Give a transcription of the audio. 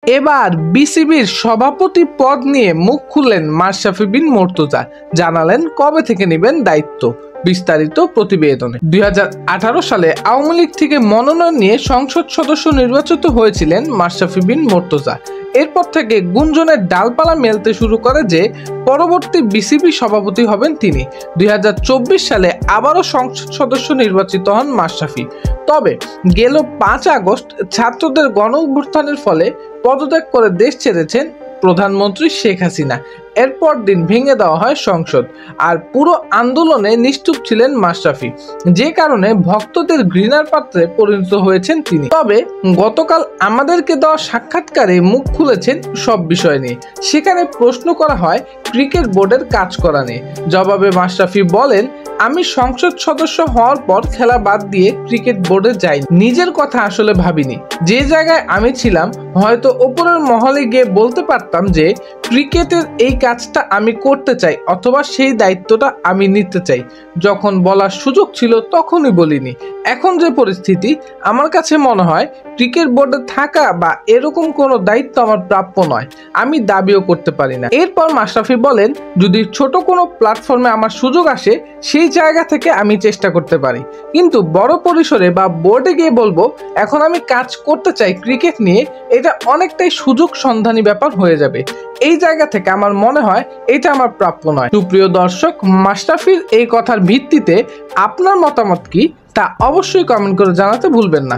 এবার বিসিবির সভাপতি পদ নিয়ে মুখ খুললেন মাশরাফি বিন মুর্তজা, জানালেন কবে থেকে নেবেন দায়িত্ব। বিস্তারিত প্রতিবেদনে 2018 সালে আওয়ামী লীগ থেকে মনোনয়ন নিয়ে সংসদ সদস্য নির্বাচিত হয়েছিলেন মাশরাফি বিন মুর্তজা। এরপর থেকে গুঞ্জনের ডালপালা মেলতে শুরু করে যে পরবর্তী বিসিবি সভাপতি হবেন তিনি। 2024 সালে আবারও সংসদ সদস্য নির্বাচিত হন মাশরাফি। তবে গেল 5 আগস্ট ছাত্রদের গণ অভ্যুত্থানের ফলে পদত্যাগ করে দেশ ছেড়েছেন প্রধানমন্ত্রী শেখ হাসিনা। এরপর দিন ভেঙে দেওয়া হয় সংসদ, আর পুরো আন্দোলনে নিশ্চুপ ছিলেন মাশরাফি, যে কারণে ভক্তদের ঘৃণার পাত্রে পরিণত হয়েছেন তিনি। তবে গতকাল আমাদেরকে দেওয়া সাক্ষাৎকারে মুখ খুলেছেন সব বিষয় নিয়ে। সেখানে প্রশ্ন করা হয় ক্রিকেট বোর্ডের কাজ করা নিয়ে। জবাবে মাশরাফি বলেন, আমি সংসদ সদস্য হওয়ার পর খেলা বাদ দিয়ে ক্রিকেট বোর্ডে যাই। নিজের কথা আসলে ভাবিনি। যে জায়গায় আমি ছিলাম হয়তো ওপরের মহলে গিয়ে বলতে পারতাম যে ক্রিকেটের এই কাজটা আমি করতে চাই অথবা সেই দায়িত্বটা আমি নিতে চাই। যখন বলার সুযোগ ছিল তখনই বলিনি। এখন যে পরিস্থিতি, আমার কাছে মনে হয় ক্রিকেট বোর্ডে থাকা বা এরকম কোনো দায়িত্ব আমার প্রাপ্য নয়, আমি দাবিও করতে পারি না। এরপর মাশরাফি বলেন, যদি ছোট কোনো প্ল্যাটফর্মে আমার সুযোগ আসে সেই জায়গা থেকে আমি চেষ্টা করতে পারি, কিন্তু বড় পরিসরে বা বোর্ডে গিয়ে বলবো এখন আমি কাজ করতে চাই ক্রিকেট নিয়ে, এটা অনেকটাই সুযোগ সন্ধানী ব্যাপার হয়ে যাবে। এই জায়গা থেকে আমার মনে হয় এটা আমার প্রাপ্য নয়। সুপ্রিয় দর্শক, মাশরাফির এই কথার ভিত্তিতে আপনার মতামত কি তা অবশ্যই কমেন্ট করে জানাতে ভুলবেন না।